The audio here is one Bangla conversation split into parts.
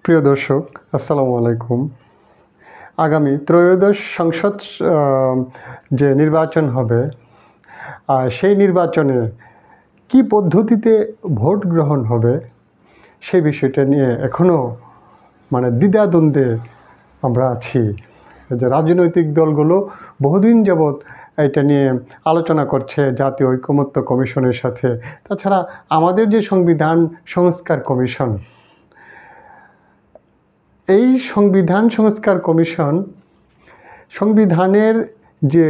প্রিয় দর্শক, আসসালামু আলাইকুম। আগামী ত্রয়োদশ সংসদ যে নির্বাচন হবে, সেই নির্বাচনে কি পদ্ধতিতে ভোট গ্রহণ হবে সেই বিষয়টা নিয়ে এখনও দ্বিধাদ্বন্দ্বে আমরা আছি। যে রাজনৈতিক দলগুলো বহুদিন যাবৎ এটা নিয়ে আলোচনা করছে জাতীয় ঐকমত্য কমিশনের সাথে। তাছাড়া আমাদের যে সংবিধান সংস্কার কমিশন, এই সংবিধান সংস্কার কমিশন সংবিধানের যে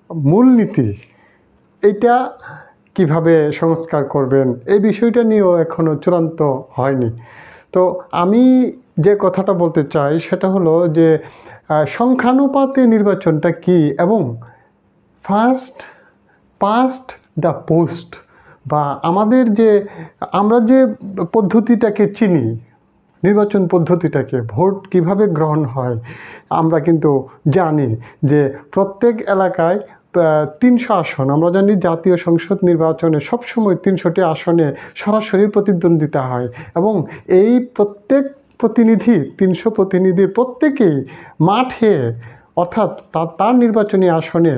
মূলনীতি এইটা কিভাবে সংস্কার করবেন এই বিষয়টা নিয়েও এখনও চূড়ান্ত হয়নি। তো আমি যে কথাটা বলতে চাই সেটা হলো যে সংখ্যানুপাতে নির্বাচনটা কি এবং ফার্স্ট পাস্ট দ্য পোস্ট, বা আমরা যে পদ্ধতিটাকে চিনি, নির্বাচন পদ্ধতিটাকে, ভোট কিভাবে গ্রহণ হয়, আমরা কিন্তু জানি যে প্রত্যেক এলাকায় 300 আসন। আমরা জানি জাতীয় সংসদ নির্বাচনে সবসময় 300টি আসনে সরাসরি প্রতিদ্বন্দ্বিতা হয় এবং এই প্রত্যেক প্রতিনিধি, 300 প্রতিনিধির প্রত্যেকেই মাঠে, অর্থাৎ তার নির্বাচনী আসনে,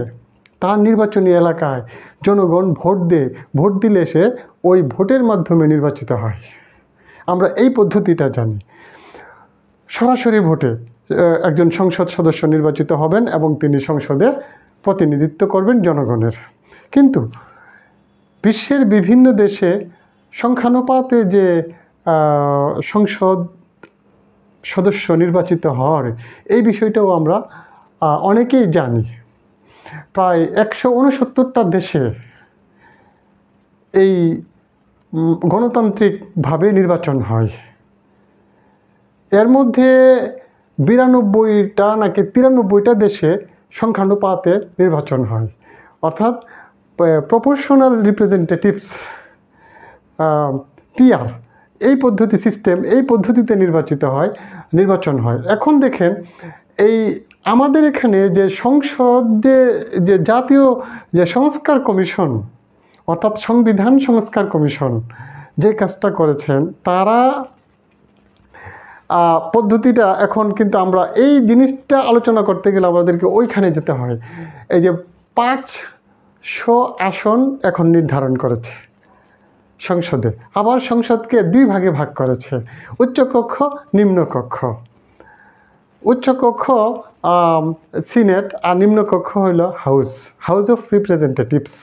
তার নির্বাচনী এলাকায় জনগণ ভোট দিলে সে ওই ভোটের মাধ্যমে নির্বাচিত হয়। আমরা এই পদ্ধতিটা জানি। সরাসরি ভোটে একজন সংসদ সদস্য নির্বাচিত হবেন এবং তিনি সংসদে প্রতিনিধিত্ব করবেন জনগণের। কিন্তু বিশ্বের বিভিন্ন দেশে সংখ্যানুপাতে যে সংসদ সদস্য নির্বাচিত হয়, এই বিষয়টাও আমরা অনেকেই জানি। প্রায় 169টা দেশে এই গণতান্ত্রিকভাবে নির্বাচন হয়। এর মধ্যে 92টা নাকি 93টা দেশে সংখ্যানুপাতে নির্বাচন হয়, অর্থাৎ প্রপোর্শনাল রিপ্রেজেন্টেটিভস, পিআর, এই পদ্ধতি সিস্টেম, এই পদ্ধতিতে নির্বাচন হয়। এখন দেখেন, এই আমাদের এখানে যে সংসদ যে জাতীয় যে সংস্কার কমিশন, অর্থাৎ সংবিধান সংস্কার কমিশন যে কাজটা করেছেন, তারা পদ্ধতিটা এখন কিন্তু আমরা এই জিনিসটা আলোচনা করতে গেলে আমাদেরকে ওইখানে যেতে হয়। এই যে 500 আসন এখন নির্ধারণ করেছে সংসদে, আবার সংসদকে 2 ভাগে ভাগ করেছে, উচ্চকক্ষ, নিম্নকক্ষ। উচ্চকক্ষ সিনেট আর নিম্নকক্ষ হইল হাউস অফ রিপ্রেজেন্টেটিভস।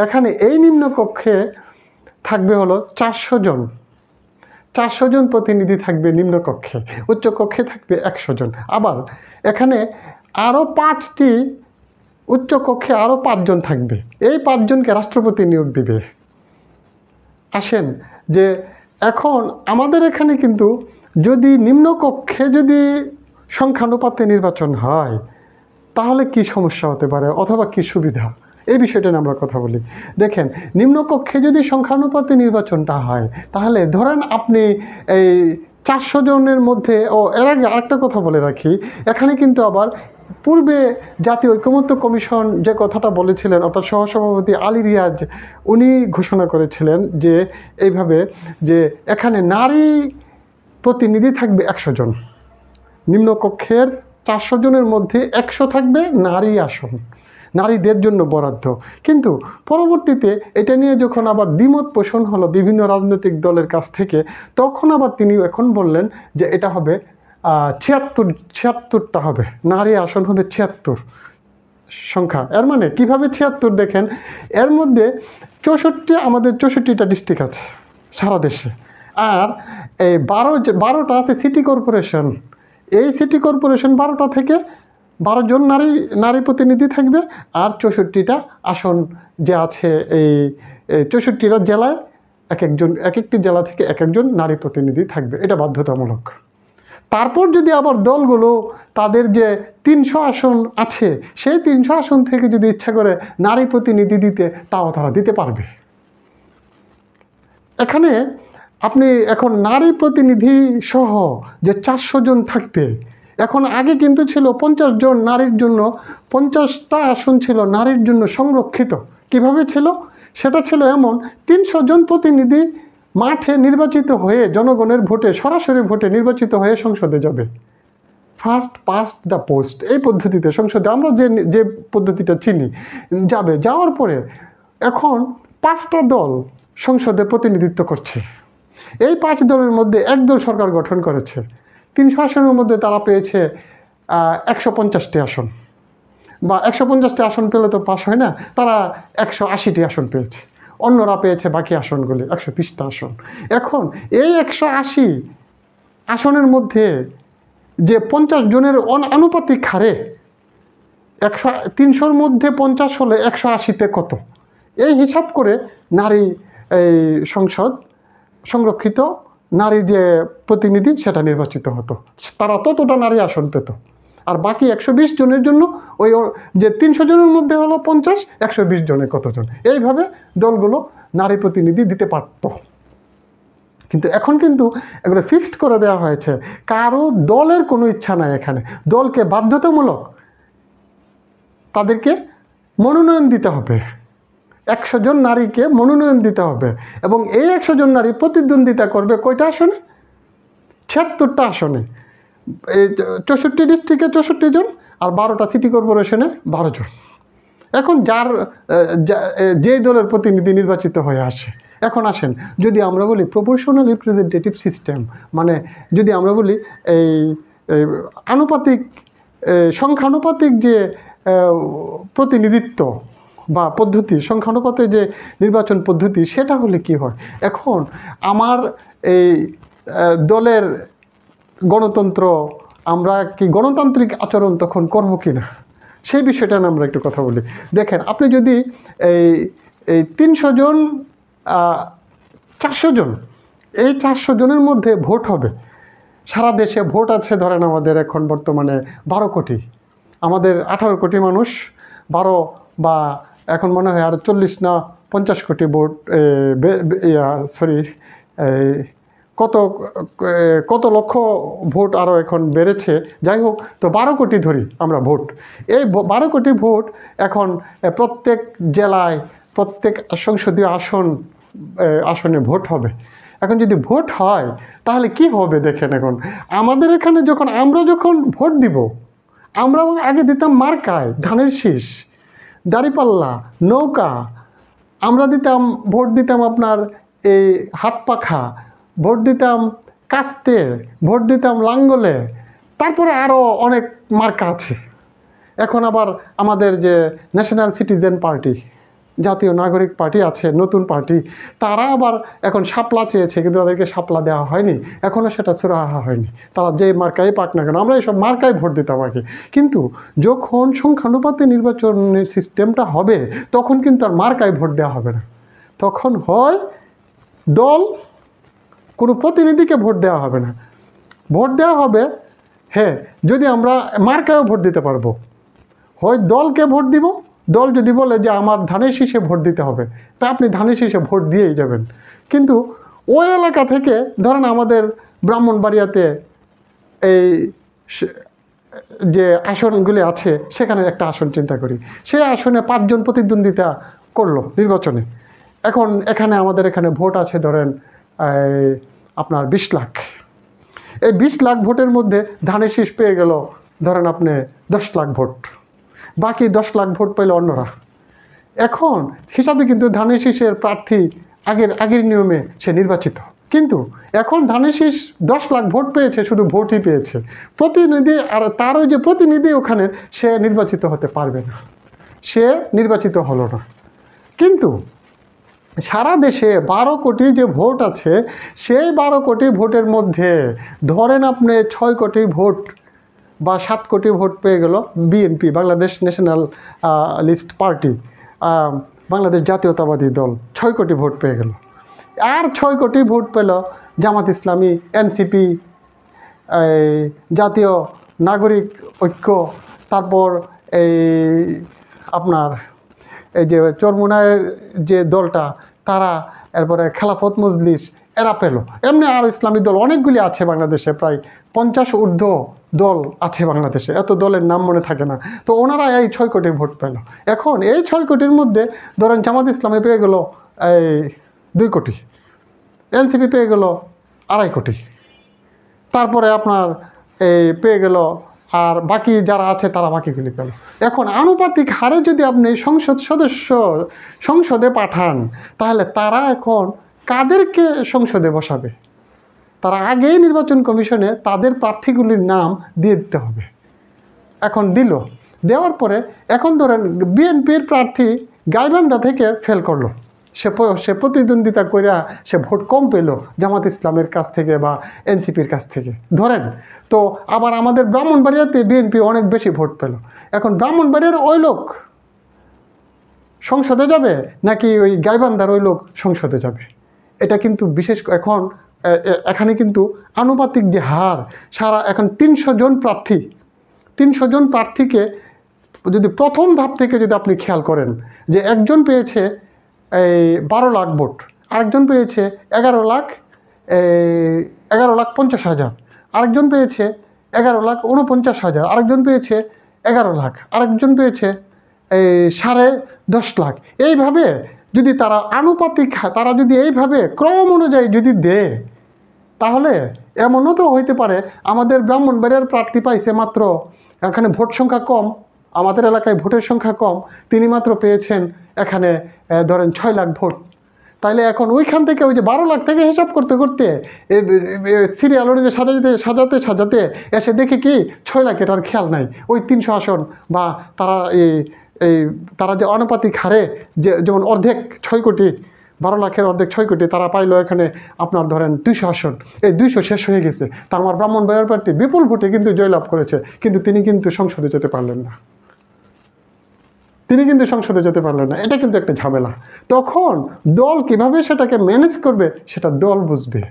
এখানে এই নিম্নকক্ষে থাকবে হলো 400 জন প্রতিনিধি থাকবে নিম্নকক্ষে, উচ্চকক্ষে থাকবে 100 জন। আবার এখানে আরও 5টি উচ্চকক্ষে আরও 5 জন থাকবে, এই 5 জনকে রাষ্ট্রপতি নিয়োগ দিবে। আসেন যে এখন আমাদের এখানে কিন্তু যদি নিম্নকক্ষে যদি সংখ্যানুপাতে নির্বাচন হয় তাহলে কি সমস্যা হতে পারে অথবা কি সুবিধা, এই বিষয়টা নিয়ে আমরা কথা বলি। দেখেন, নিম্নকক্ষে যদি সংখ্যানুপাতে নির্বাচনটা হয় তাহলে ধরেন আপনি এই 400 জনের মধ্যে, এর আগে আরেকটা কথা বলে রাখি, এখানে কিন্তু আবার পূর্বে জাতীয় ঐকমত্য কমিশন যে কথাটা বলেছিলেন, অর্থাৎ সহসভাপতি আলী রিয়াজ, উনি ঘোষণা করেছিলেন যে এইভাবে যে এখানে নারী প্রতিনিধি থাকবে 100 জন, নিম্নকক্ষের 400 জনের মধ্যে 100 থাকবে নারী আসন, নারীদের জন্য বরাদ্দ। কিন্তু পরবর্তীতে এটা নিয়ে যখন আবার দ্বিমত পোষণ হলো বিভিন্ন রাজনৈতিক দলের কাছ থেকে, তখন আবার তিনি এখন বললেন যে এটা হবে 76টা হবে, নারী আসন হবে 76 সংখ্যা। এর মানে কীভাবে 76? দেখেন, এর মধ্যে আমাদের 64টা ডিস্ট্রিক্ট আছে সারা দেশে, আর এই 12টা আছে সিটি কর্পোরেশন। এই সিটি কর্পোরেশন 12টা থেকে 12 জন নারী প্রতিনিধি থাকবে, আর 64টা আসন যে আছে এই 64টা জেলায় এক একটি জেলা থেকে এক একজন নারী প্রতিনিধি থাকবে, এটা বাধ্যতামূলক। তারপর যদি আবার দলগুলো তাদের যে 300 আসন আছে, সেই 300 আসন থেকে যদি ইচ্ছা করে নারী প্রতিনিধি দিতে, তাও তারা দিতে পারবে। এখানে আপনি এখন নারী প্রতিনিধি সহ যে 400 জন থাকবে, এখন আগে কিন্তু ছিল 50 জন নারীর জন্য, 50টা আসন ছিল নারীর জন্য সংরক্ষিত। কিভাবে ছিল? সেটা ছিল এমন, 300 জন প্রতিনিধি মাঠে নির্বাচিত হয়ে জনগণের ভোটে সরাসরি ভোটে নির্বাচিত হয়ে সংসদে যাবে। ফার্স্ট পাস্ট দ্য পোস্ট এই পদ্ধতিতে সংসদে আমরা যে যে পদ্ধতিটা চিনি যাবে। যাওয়ার পরে এখন 5টা দল সংসদে প্রতিনিধিত্ব করছে। এই 5 দলের মধ্যে এক দল সরকার গঠন করেছে। 300 আসনের মধ্যে তারা পেয়েছে 150টি আসন, বা 150টি আসন পেলে তো পাস হয় না, তারা 180টি আসন পেয়েছে। অন্যরা পেয়েছে বাকি আসনগুলি 120টা আসন। এখন এই 180 আসনের মধ্যে যে 50 জনের আনুপাতিক হারে 300-র মধ্যে 50 হলে 180-তে কত, এই হিসাব করে নারী এই সংসদ সংরক্ষিত নারী যে প্রতিনিধি সেটা নির্বাচিত হতো। তারা ততটা নারী আসন পেত। আর বাকি 120 জনের জন্য ওই যে 300 জনের মধ্যে হলো 50, 120 জনে কতজন, এইভাবে দলগুলো নারী প্রতিনিধি দিতে পারত। কিন্তু এখন কিন্তু এগুলো ফিক্সড করে দেওয়া হয়েছে। কারো দলের কোনো ইচ্ছা নাই এখানে। দলকে বাধ্যতামূলক তাদেরকে মনোনয়ন দিতে হবে। 100 জন নারীকে মনোনয়ন দিতে হবে, এবং এই 100 জন নারী প্রতিদ্বন্দ্বিতা করবে কয়টা আসনে? 76টা আসনে। এই 64 ডিস্ট্রিক্টে 64 জন, আর 12টা সিটি কর্পোরেশনে 12 জন। এখন যে দলের প্রতিনিধি নির্বাচিত হয়ে আসে। এখন আসেন, যদি আমরা বলি প্রপোর্শনাল রিপ্রেজেন্টেটিভ সিস্টেম, মানে যদি আমরা বলি এই আনুপাতিক সংখ্যানুপাতিক যে প্রতিনিধিত্ব বা পদ্ধতি, সংখ্যানুপাতে যে নির্বাচন পদ্ধতি, সেটা হলে কি হয়? এখন আমার এই দলের গণতন্ত্র, আমরা কি গণতান্ত্রিক আচরণ তখন করবো কি না, সেই বিষয়টা নিয়ে আমরা একটু কথা বলি। দেখেন, আপনি যদি এই 300 জন 400 জন, এই 400 জনের মধ্যে ভোট হবে। সারা দেশে ভোট আছে ধরেন আমাদের এখন বর্তমানে 12 কোটি, আমাদের 18 কোটি মানুষ, 12 বা এখন মনে হয় আর 40 না 50 কোটি ভোট, সরি কত কত লক্ষ ভোট আরও এখন বেড়েছে। যাই হোক, তো 12 কোটি ধরি আমরা ভোট। এই 12 কোটি ভোট এখন প্রত্যেক জেলায় প্রত্যেক সংসদীয় আসনে ভোট হবে। এখন যদি ভোট হয় তাহলে কি হবে দেখেন, এখন আমাদের এখানে আমরা যখন ভোট দিব, আমরা আগে দিতাম মার্কায়, ধানের শীষ, দাঁড়িপাল্লা, নৌকা, আমরা দিতাম ভোট দিতাম আপনার এই হাত পাখা, ভোট দিতাম কাস্তে, ভোট দিতাম লাঙ্গলে, তারপরে আরও অনেক মার্কা আছে। এখন আবার আমাদের যে ন্যাশনাল সিটিজেন পার্টি, জাতীয় নাগরিক পার্টি আছে, নতুন পার্টি, তারা আবার এখন শাপলা চেয়েছে, কিন্তু তাদেরকে শাপলা দেওয়া হয়নি, এখনও সেটা সুরাহা হয়নি। তারা যে মার্কাই পাক না কেন, আমরা এইসব মার্কায় ভোট দিতাম আগে। কিন্তু যখন সংখ্যানুপাতে নির্বাচনের সিস্টেমটা হবে, তখন কিন্তু আর মার্কায় ভোট দেওয়া হবে না। তখন হয় দল, কোনো প্রতিনিধিকে ভোট দেওয়া হবে না, ভোট দেওয়া হবে, হ্যাঁ, যদি আমরা মার্কায়ও ভোট দিতে পারবো। হয় দলকে ভোট দিব, দল যদি বলে যে আমার ধানের শীষে ভোট দিতে হবে, তা আপনি ধানের শীষে ভোট দিয়েই যাবেন। কিন্তু ওই এলাকা থেকে ধরেন আমাদের ব্রাহ্মণবাড়িয়াতে এই যে আসনগুলি আছে, সেখানে একটা আসন চিন্তা করি, সেই আসনে 5 জন প্রতিদ্বন্দ্বিতা করলো নির্বাচনে। এখন আমাদের এখানে ভোট আছে ধরেন আপনার 20 লাখ। এই 20 লাখ ভোটের মধ্যে ধানের শীষ পেয়ে গেল ধরেন আপনি 10 লাখ ভোট, বাকি 10 লাখ ভোট পেল অন্যরা। এখন হিসাবে কিন্তু ধানের শীষের প্রার্থী আগের নিয়মে সে নির্বাচিত, কিন্তু এখন ধানের শীষ 10 লাখ ভোট পেয়েছে, শুধু ভোটই পেয়েছে, প্রতিনিধি আর তার ওই যে প্রতিনিধি ওখানে সে নির্বাচিত হতে পারবে না, সে নির্বাচিত হলো না। কিন্তু সারা দেশে 12 কোটি যে ভোট আছে, সেই 12 কোটি ভোটের মধ্যে ধরেন আপনি 6 কোটি ভোট বা 7 কোটি ভোট পেয়ে গেল BNP, Bangladesh nationalist party, Bangladesh জাতীয়তাবাদী দল 6 কোটি ভোট পেয়ে গেল। আর 6 কোটি ভোট পেল জামাত ইসলামী, এনসিপি, জাতীয় নাগরিক ঐক্য, তারপর এই আপনার এই যে চরমুনায়ের যে দলটা তারা, এরপরে খেলাফত মজলিস, এরা পেল। এমনি আর ইসলামী দল অনেকগুলি আছে বাংলাদেশে, প্রায় 50 ঊর্ধ্ব দল আছে বাংলাদেশে, এত দলের নাম মনে থাকে না। তো ওনারা এই 6 কোটি ভোট পেল। এখন এই 6 কোটির মধ্যে ধরেন জামাত ইসলামে পেয়ে গেল এই 2 কোটি, এনসিপি পেয়ে গেল 2.5 কোটি, তারপরে আপনার এই পেয়ে গেল, আর বাকি যারা আছে তারা বাকিগুলি পেল। এখন আনুপাতিক হারে যদি আপনি সংসদ সদস্য সংসদে পাঠান, তাহলে তারা এখন কাদেরকে সংসদে বসাবে? তারা আগেই নির্বাচন কমিশনে তাদের প্রার্থীগুলির নাম দিয়ে দিতে হবে। এখন দেওয়ার পরে এখন ধরেন বিএনপির প্রার্থী গাইবান্ধা থেকে ফেল করলো, সে প্রতিদ্বন্দ্বিতা কইরা সে ভোট কম পেল জামাত ইসলামের কাছ থেকে বা এনসিপির কাছ থেকে ধরেন। তো আবার আমাদের ব্রাহ্মণবাড়িয়াতে বিএনপি অনেক বেশি ভোট পেল। এখন ব্রাহ্মণবাড়িয়ার ওই লোক সংসদে যাবে নাকি ওই গাইবান্ধার ওই লোক সংসদে যাবে? এটা কিন্তু বিশেষ এখানে কিন্তু আনুপাতিক যে হার, সারা এখন 300 জন প্রার্থীকে যদি প্রথম ধাপ থেকে যদি আপনি খেয়াল করেন যে একজন পেয়েছে এই 12 লাখ ভোট, আরেকজন পেয়েছে 11,50,000, আরেকজন পেয়েছে 11,49,000, আরেকজন পেয়েছে 11 লাখ, আরেকজন পেয়েছে 10.5 লাখ। এইভাবে যদি তারা আনুপাতিক, তারা যদি এইভাবে ক্রম অনুযায়ী যদি দেয়, তাহলে এমনও তো হইতে পারে আমাদের ব্রাহ্মণবাড়িয়ার প্রার্থী পাইছে মাত্র, এখানে ভোট সংখ্যা কম, আমাদের এলাকায় ভোটের সংখ্যা কম, তিনি মাত্র পেয়েছেন এখানে ধরেন 6 লাখ ভোট। তাইলে এখন ওইখান থেকে ওই যে 12 লাখ থেকে হিসাব করতে করতে সিরিয়াল অনুযায়ী সাজাতে এসে দেখি কি 6 লাখের আর খেয়াল নাই। ওই 300 আসন বা তারা তারা যে আনুপাতিক হারে যেমন অর্ধেক 6 কোটি, 12 লাখের অর্ধেক 6 কোটি তারা পাইলো এখানে আপনার ধরেন 200 আসন, এই 200 শেষ হয়ে গেছে। তা আমার ব্রাহ্মণবাড়িয়ার প্রার্থী বিপুল ভোটে কিন্তু জয়লাভ করেছে, কিন্তু তিনি কিন্তু সংসদে যেতে পারলেন না। এটা কিন্তু একটা ঝামেলা। তখন দল কিভাবে সেটাকে ম্যানেজ করবে সেটা দল বুঝবে,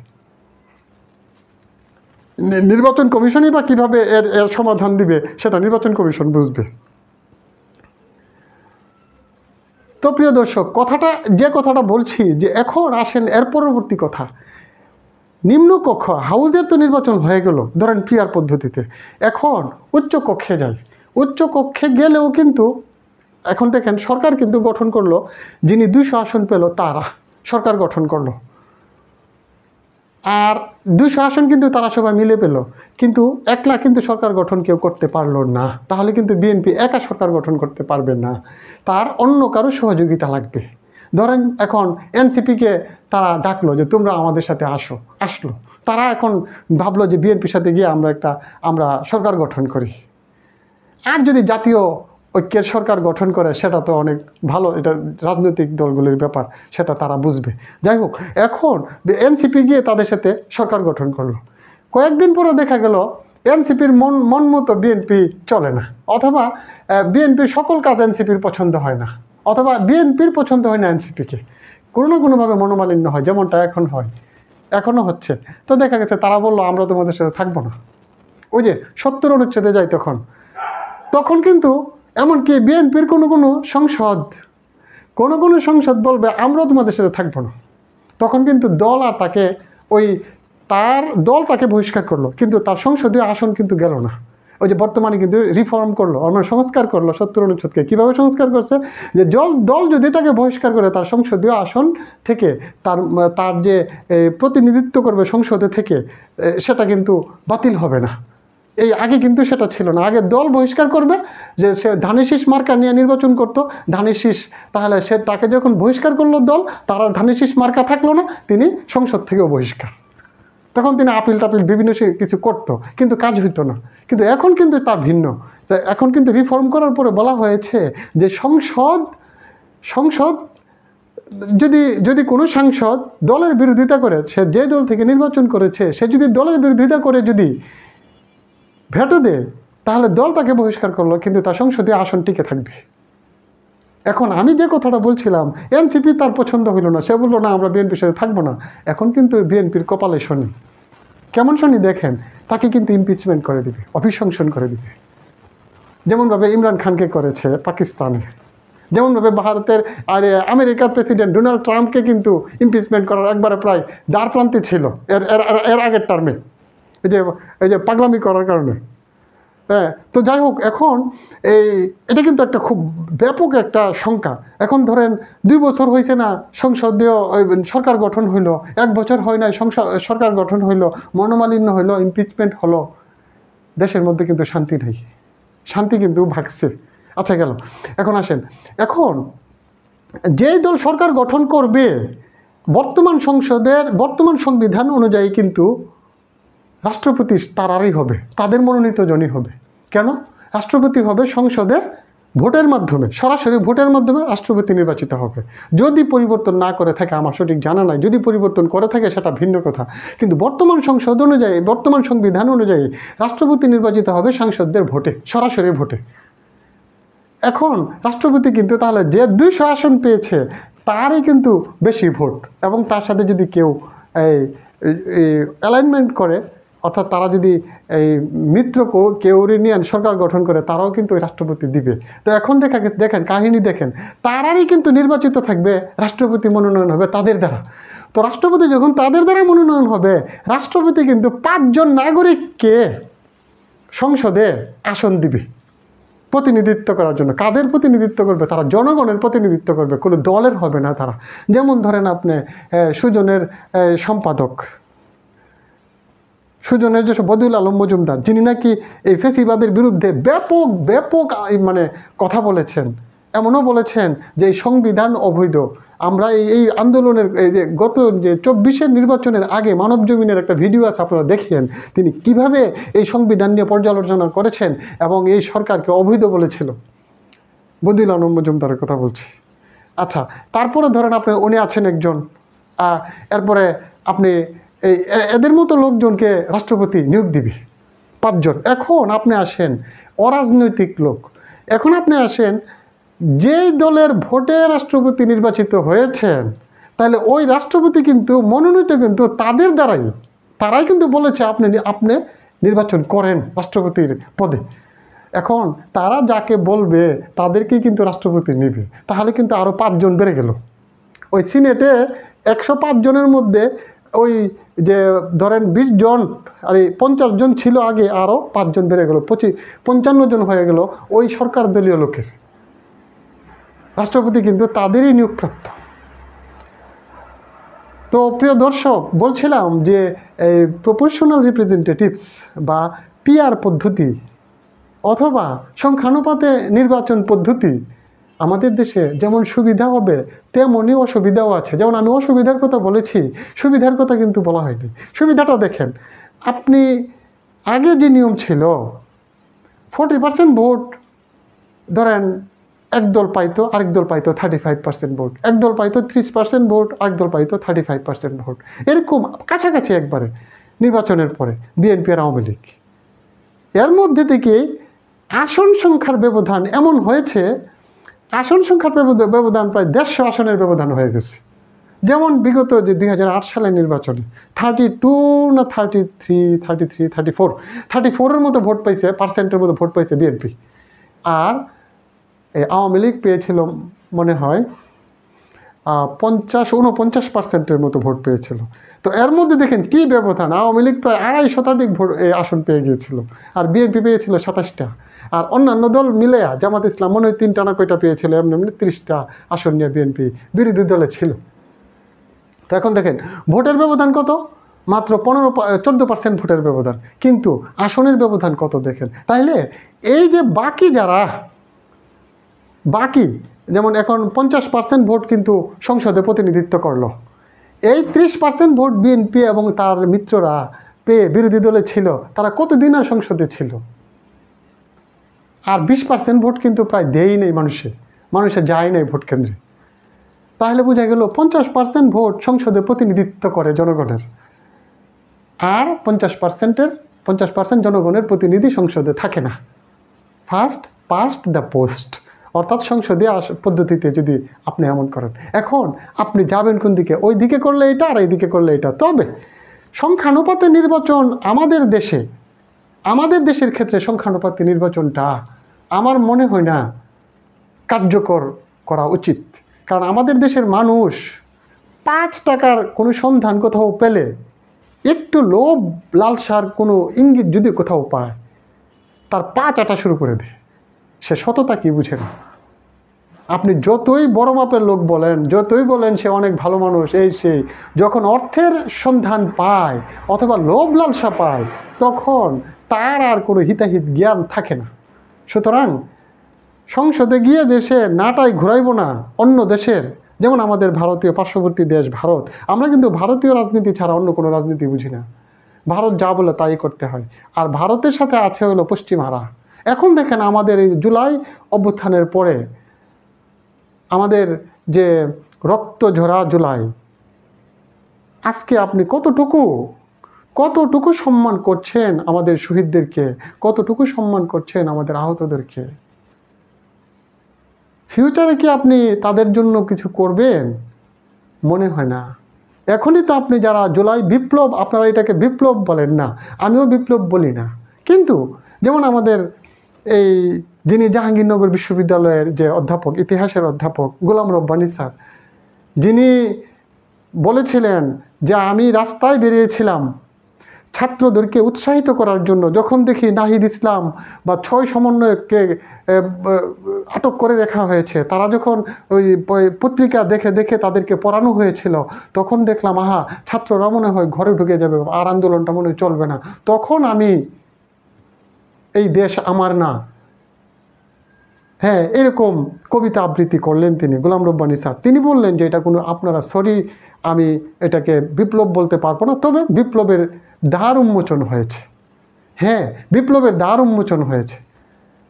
নির্বাচন কমিশনই বা কিভাবে এর সমাধান দিবে সেটা নির্বাচন কমিশন বুঝবে। তো প্রিয় দর্শক, যে কথাটা বলছি যে এখন আসেন এর পরবর্তী কথা, নিম্নকক্ষ হাউজের তো নির্বাচন হয়ে গেল ধরেন পিআর পদ্ধতিতে, এখন উচ্চ কক্ষে যায়। উচ্চ কক্ষে গেলেও কিন্তু এখন দেখেন সরকার কিন্তু গঠন করলো, যিনি 200 আসন পেল তারা সরকার গঠন করলো, আর 200 আসন কিন্তু তারা সবাই মিলে পেল, কিন্তু একলা কিন্তু সরকার গঠন কেউ করতে পারলো না। তাহলে কিন্তু বিএনপি একা সরকার গঠন করতে পারবে না, তার অন্য কারো সহযোগিতা লাগবে। ধরেন এখন এনসিপিকে তারা ডাকলো যে তোমরা আমাদের সাথে আসলো, তারা এখন ভাবলো যে বিএনপির সাথে গিয়ে আমরা সরকার গঠন করি। আর যদি জাতীয় ঐক্যের সরকার গঠন করে সেটা তো অনেক ভালো, এটা রাজনৈতিক দলগুলির ব্যাপার, সেটা তারা বুঝবে। যাই হোক, এখন এনসিপি গিয়ে তাদের সাথে সরকার গঠন করলো। কয়েকদিন পরে দেখা গেল এনসিপির মন মতো বিএনপি চলে না, অথবা বিএনপির সকল কাজ এনসিপির পছন্দ হয় না, অথবা বিএনপির পছন্দ হয় না এনসিপিকে, কোনো না কোনোভাবে মনোমালিন্য হয়, যেমনটা এখনও হচ্ছে। তো দেখা গেছে তারা বললো আমরা তোমাদের সাথে থাকবো না। ওই যে 70 অনুচ্ছেদে যায়, তখন কিন্তু এমনকি বিএনপির কোনো সংসদ বলবে আমরাও তোমাদের সাথে থাকবো না। তখন কিন্তু দল তাকে বহিষ্কার করলো, কিন্তু তার সংসদীয় আসন কিন্তু গেল না। ওই যে বর্তমানে কিন্তু রিফর্ম করলো, সংস্কার করলো 70 অনুচ্ছেদকে। কীভাবে সংস্কার করছে, যে দল যদি তাকে বহিষ্কার করে তার সংসদীয় আসন থেকে, তার যে প্রতিনিধিত্ব করবে সংসদে থেকে, সেটা কিন্তু বাতিল হবে না। এই আগে কিন্তু সেটা ছিল না। আগে দল বহিষ্কার করবে, যে সে ধানের শীষ মার্কা নিয়ে নির্বাচন করতো, ধানের শীষ, তাহলে তাকে যখন বহিষ্কার করলো দল, তারা ধানের শীষ মার্কা থাকলো না, তিনি সংসদ থেকেও বহিষ্কার। তখন তিনি আপিল টাপিল বিভিন্ন কিছু করতো, কিন্তু কাজ হইতো না। কিন্তু এখন কিন্তু তা ভিন্ন। এখন কিন্তু রিফর্ম করার পরে বলা হয়েছে যে সংসদ যদি কোনো সাংসদ দলের বিরোধিতা করে, সে যে দল থেকে নির্বাচন করেছে, সে যদি দলের বিরোধিতা করে যদি ভেটো দেয়, তাহলে দল তাকে বহিষ্কার করলো, কিন্তু তার সংসদীয় আসন টিকে থাকবে। এখন আমি যে কথাটা বলছিলাম, এনসিপি তার পছন্দ হইল না, সে বললো না আমরা বিএনপির সাথে থাকবো না। এখন কিন্তু বিএনপির কপালে শনি, কেমন শনি দেখেন, তাকে কিন্তু ইমপিচমেন্ট করে দিবে, অভিশংসন করে দিবে, যেমনভাবে ইমরান খানকে করেছে পাকিস্তানে, যেমনভাবে ভারতের আমেরিকার প্রেসিডেন্ট ডোনাল্ড ট্রাম্পকে কিন্তু ইমপিচমেন্ট করার একবারে প্রায় দ্বার প্রান্তে ছিল এর আগের টার্মে, এই যে পাগলামি করার কারণে। হ্যাঁ, তো যাই হোক, এখন এটা কিন্তু একটা খুব ব্যাপক একটা শঙ্কা। এখন ধরেন 2 বছর হয়েছে না সংসদীয় সরকার গঠন হইলো, 1 বছর হয় নাই সরকার গঠন হইলো, মনোমালিন্য হইলো, ইমপিচমেন্ট হলো, দেশের মধ্যে কিন্তু শান্তি নেই, শান্তি কিন্তু ভাগছে। আচ্ছা গেল, এখন আসেন, এখন যেই দল সরকার গঠন করবে বর্তমান সংবিধান অনুযায়ী কিন্তু রাষ্ট্রপতি তারারই হবে, তাদের মনোনীত জনই হবে। কেন? রাষ্ট্রপতি হবে সংসদে ভোটের মাধ্যমে, সরাসরি ভোটের মাধ্যমে রাষ্ট্রপতি নির্বাচিত হবে। যদি পরিবর্তন না করে থাকে, আমার সঠিক জানা নাই, যদি পরিবর্তন করে থাকে সেটা ভিন্ন কথা, কিন্তু বর্তমান সংসদ অনুযায়ী, বর্তমান সংবিধান অনুযায়ী রাষ্ট্রপতি নির্বাচিত হবে সাংসদদের ভোটে, সরাসরি ভোটে। এখন রাষ্ট্রপতি কিন্তু তাহলে যে 200 আসন পেয়েছে তারই কিন্তু বেশি ভোট, এবং তার সাথে যদি কেউ এই অ্যালাইনমেন্ট করে, অর্থাৎ তারা যদি এই মিত্র কেউরিনিয়ান সরকার গঠন করে, তারাও কিন্তু ওই রাষ্ট্রপতি দিবে। তো এখন দেখেন কাহিনী দেখেন, তারারই কিন্তু নির্বাচিত থাকবে, রাষ্ট্রপতি মনোনয়ন হবে তাদের দ্বারা। তো রাষ্ট্রপতি যখন তাদের দ্বারা মনোনয়ন হবে, রাষ্ট্রপতি কিন্তু 5 জন নাগরিককে সংসদে আসন দিবে প্রতিনিধিত্ব করার জন্য। কাদের প্রতিনিধিত্ব করবে? তারা জনগণের প্রতিনিধিত্ব করবে, কোনো দলের হবে না তারা। যেমন ধরেন আপনি সুজনের সম্পাদক, সুজনের যে বদিউল আলম মজুমদার, যিনি নাকি এই ফেসিবাদের বিরুদ্ধে ব্যাপক ব্যাপক মানে কথা বলেছেন, এমনও বলেছেন যে এই সংবিধান অবৈধ। আমরা এই আন্দোলনের যে গত যে 24-এর নির্বাচনের আগে মানব জমিনের একটা ভিডিও আছে, আপনারা দেখেন তিনি কিভাবে এই সংবিধান নিয়ে পর্যালোচনা করেছেন এবং এই সরকারকে অবৈধ বলেছিল। বদিউল আলম মজুমদারের কথা বলছি। আচ্ছা, তারপরে ধরেন আপনি উনি আছেন একজন, এরপরে আপনি এদের মতো লোকজনকে রাষ্ট্রপতি নিয়োগ দিবে 5 জন। এখন আপনি আসেন অরাজনৈতিক লোক, এখন আপনি আসেন যেই দলের ভোটে রাষ্ট্রপতি নির্বাচিত হয়েছেন, তাহলে ওই রাষ্ট্রপতি কিন্তু মনোনীত কিন্তু তাদের দ্বারাই, তারাই কিন্তু বলেছে আপনি নির্বাচন করেন রাষ্ট্রপতির পদে। এখন তারা যাকে বলবে তাদেরকেই কিন্তু রাষ্ট্রপতি নেবে। তাহলে কিন্তু আরও 5 জন বেড়ে গেল। ওই সিনেটে 105 জনের মধ্যে ওই যে ধরেন 20 জন, আর 50 জন ছিল আগে, আরও 5 জন বেড়ে গেল, 55 জন হয়ে গেল ওই সরকার দলীয় লোকের। রাষ্ট্রপতি কিন্তু তাদেরই নিয়োগপ্রাপ্ত। তো প্রিয় দর্শক, বলছিলাম যে এই প্রপোর্শনাল রিপ্রেজেন্টেটিভস বা পিআর পদ্ধতি অথবা সংখ্যানুপাতে নির্বাচন পদ্ধতি আমাদের দেশে যেমন সুবিধা হবে তেমনই অসুবিধাও আছে। যেমন আমি অসুবিধার কথা বলেছি, সুবিধার কথা কিন্তু বলা হয়নি। সুবিধাটা দেখেন, আপনি আগে যে নিয়ম ছিল 40% ভোট ধরেন একদল পাইতো, আরেক দল পাইতো 35% ভোট, একদল পাইতো 30% ভোট, আরেক দল পাইতো 35% ভোট, এরকম কাছাকাছি একবারে নির্বাচনের পরে বিএনপি আর আওয়ামী লীগ। এর মধ্যে থেকে আসন সংখ্যার ব্যবধান এমন হয়েছে, আসন সংখ্যার ব্যবধান প্রায় 150 আসনের ব্যবধান হয়ে গেছে। যেমন বিগত যে 2008 সালের নির্বাচনে 32 না 34-এর মতো ভোট পাইছে, পার্সেন্টের মতো ভোট পাইছে বিএনপি, আর আওয়ামী লীগ পেয়েছিল মনে হয় 49-49% মতো ভোট পেয়েছিল। তো এর মধ্যে দেখেন কি ব্যবধান, আওয়ামী লীগ প্রায় 2.5 শতাধিক ভোট আসন পেয়ে গিয়েছিল, আর বিএনপি পেয়েছিল 27টা, আর অন্যান্য দল মিলে জামাত ইসলাম মনে হয় 3টা না কয়টা পেয়েছিল, এমনি 30টা আসন নিয়ে বিএনপি বিরোধী দলে ছিল। তো এখন দেখেন ভোটের ব্যবধান কত, মাত্র 14% ভোটের ব্যবধান, কিন্তু আসনের ব্যবধান কত দেখেন। তাইলে এই যে বাকি যেমন এখন 50% ভোট কিন্তু সংসদে প্রতিনিধিত্ব করলো, এই 30% ভোট বিএনপি এবং তার মিত্ররা পেয়ে বিরোধী দলে ছিল, তারা কতদিন আর সংসদে ছিল। আর 20% ভোট কিন্তু প্রায় দেয়ই নেই, মানুষে যায় নাই ভোট কেন্দ্রে। তাহলে বোঝা গেল 50% ভোট সংসদে প্রতিনিধিত্ব করে জনগণের, আর 50% জনগণের প্রতিনিধি সংসদে থাকে না। ফার্স্ট পাস্ট দ্য পোস্ট, অর্থাৎ সংসদীয় পদ্ধতিতে যদি আপনি এমন করেন, এখন আপনি যাবেন কোন দিকে, ওই দিকে করলে এটা আর এই দিকে করলে এটা। তবে সংখ্যানুপাতে নির্বাচন আমাদের দেশের ক্ষেত্রে সংখ্যানুপাতে নির্বাচনটা আমার মনে হয় না কার্যকর করা উচিত। কারণ আমাদের দেশের মানুষ 5 টাকার কোনো সন্ধান কোথাও পেলে, একটু লোভ লালসার কোনো ইঙ্গিত যদি কোথাও পায়, তার পা চাটা শুরু করে দেয়। সে সততা কি বুঝে না। আপনি যতই বড় মাপের লোক বলেন, যতই বলেন সে অনেক ভালো মানুষ, এই সেই, যখন অর্থের সন্ধান পায় অথবা লোভ লালসা পায়, তখন তার আর কোনো হিতাহিত জ্ঞান থাকে না। সুতরাং সংসদে গিয়ে যে সে নাটাই ঘুরাইব না অন্য দেশের, যেমন আমাদের ভারতীয় পার্শ্ববর্তী দেশ ভারত, আমরা কিন্তু ভারতীয় রাজনীতি ছাড়া অন্য কোনো রাজনীতি বুঝি না। ভারত যা বলে তাই করতে হয়। আর ভারতের সাথে আছে হলো পশ্চিমারা। এখন দেখেন আমাদের এই জুলাই অভ্যুত্থানের পরে আমাদের যে রক্ত ঝরা জুলাই, আজকে আপনি কতটুকু সম্মান করছেন আমাদের শহীদদেরকে, কতটুকু সম্মান করছেন আমাদের আহতদেরকে। ফিউচারে কি আপনি তাদের জন্য কিছু করবেন? মনে হয় না। এখনই তো আপনি যারা জুলাই বিপ্লব, আপনারা এটাকে বিপ্লব বলেন না, আমিও বিপ্লব বলি না, কিন্তু যেমন আমাদের এই যিনি জাহাঙ্গীরনগর বিশ্ববিদ্যালয়ের যে অধ্যাপক, ইতিহাসের অধ্যাপক গোলাম রব্বানী স্যার, যিনি বলেছিলেন যে আমি রাস্তায় বেরিয়েছিলাম ছাত্রদেরকে উৎসাহিত করার জন্য, যখন দেখি নাহিদ ইসলাম বা 6 সমন্বয়ককে আটক করে রাখা হয়েছে, তারা যখন ওই পত্রিকা দেখে দেখে তাদেরকে পড়ানো হয়েছিল, তখন দেখলাম আহা, ছাত্ররা মনে হয় ঘরে ঢুকে যাবে, আর আন্দোলনটা মনে হয় চলবে না। তখন আমি এই দেশ আমার না, হ্যাঁ, এরকম কবিতা আবৃত্তি করলেন তিনি, গোলাম রব্বানী স্যার। তিনি বললেন যে এটা কোনো, আপনারা সরি, আমি এটাকে বিপ্লব বলতে পারবো না, তবে বিপ্লবের দ্বার উন্মোচন হয়েছে। হ্যাঁ, বিপ্লবের দ্বার উন্মোচন হয়েছে।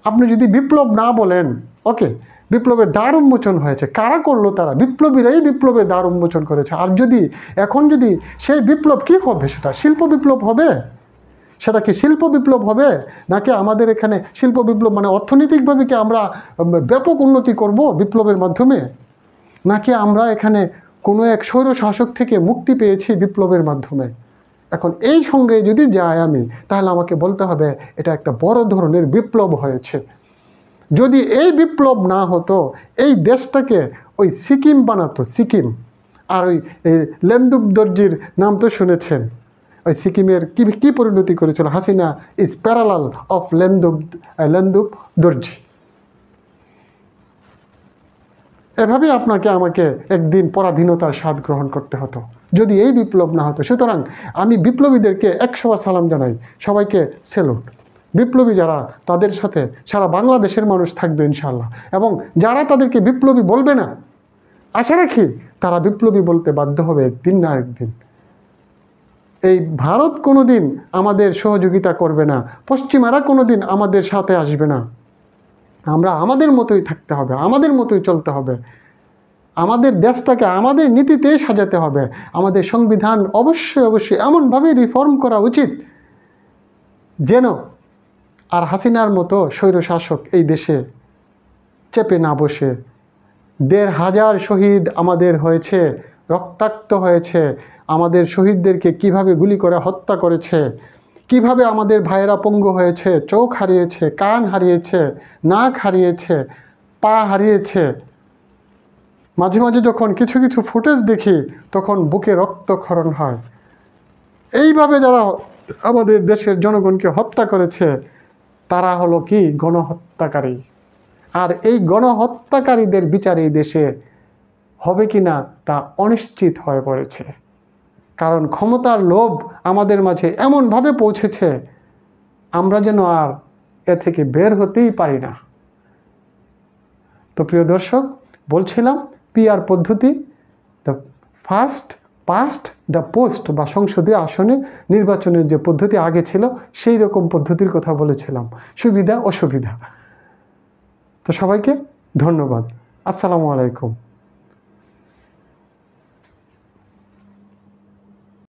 আপনি যদি বিপ্লব না বলেন, ওকে, বিপ্লবের দ্বার উন্মোচন হয়েছে। কারা করলো? তারা বিপ্লবীরাই বিপ্লবের দ্বার উন্মোচন করেছে। আর যদি এখন যদি সেই বিপ্লব কি হবে, সেটা শিল্প বিপ্লব হবে, সেটা কি শিল্প বিপ্লব হবে, নাকি আমাদের এখানে শিল্প বিপ্লব মানে অর্থনৈতিকভাবে কি আমরা ব্যাপক উন্নতি করব বিপ্লবের মাধ্যমে, নাকি আমরা এখানে কোনো এক স্বৈর শাসক থেকে মুক্তি পেয়েছি বিপ্লবের মাধ্যমে? এখন এই সঙ্গে যদি যাই আমি, তাহলে আমাকে বলতে হবে এটা একটা বড় ধরনের বিপ্লব হয়েছে। যদি এই বিপ্লব না হতো, এই দেশটাকে ওই সিকিম বানাতো, সিকিম। আর ওই লেন্দুব দর্জির নাম তো শুনেছেন, ওই সিকিমের কি পরিণতি করেছিল হাসিনা, ইজ প্যারালাল অফ লেন্দুব দর্জি। এভাবেই আপনাকে আমাকে একদিন পরাধীনতার স্বাদ গ্রহণ করতে হতো যদি এই বিপ্লব না হতো। সুতরাং আমি বিপ্লবীদেরকে 100 বার সালাম জানাই, সবাইকে সেলুট। বিপ্লবী যারা, তাদের সাথে সারা বাংলাদেশের মানুষ থাকবে ইনশাআল্লাহ, এবং যারা তাদেরকে বিপ্লবী বলবে না, আশা রাখি তারা বিপ্লবী বলতে বাধ্য হবে একদিন না একদিন। এই ভারত কোনোদিন আমাদের সহযোগিতা করবে না, পশ্চিমারা কোনোদিন আমাদের সাথে আসবে না। আমরা আমাদের মতোই থাকতে হবে, আমাদের মতোই চলতে হবে, আমাদের দেশটাকে আমাদের নীতিতে সাজাতে হবে। আমাদের সংবিধান অবশ্যই এমনভাবে রিফর্ম করা উচিত যেন আর হাসিনার মতো স্বৈরশাসক এই দেশে চেপে না বসে। 1,500 শহীদ আমাদের হয়েছে, রক্তাক্ত হয়েছে। আমাদের শহীদদেরকে কিভাবে গুলি করে হত্যা করেছে, কিভাবে আমাদের ভাইয়েরা পঙ্গু হয়েছে, চোখ হারিয়েছে, কান হারিয়েছে, নাক হারিয়েছে, পা হারিয়েছে। মাঝে মাঝে যখন কিছু কিছু ফুটেজ দেখি, তখন বুকে রক্তক্ষরণ হয়। এইভাবে যারা আমাদের দেশের জনগণকে হত্যা করেছে, তারা হলো কি গণহত্যাকারী। আর এই গণহত্যাকারীদের বিচার এই দেশে হবে কি না তা অনিশ্চিত হয়ে পড়েছে, কারণ ক্ষমতার লোভ আমাদের মাঝে এমনভাবে পৌঁছেছে, আমরা যেন আর এ থেকে বের হতেই পারি না। তো প্রিয় দর্শক, বলছিলাম পিআর পদ্ধতি, the first past the post, বা সংসদীয় আসনে নির্বাচনের যে পদ্ধতি আগে ছিল, সেই রকম পদ্ধতির কথা বলেছিলাম, সুবিধা অসুবিধা। তো সবাইকে ধন্যবাদ। আসসালামু আলাইকুম।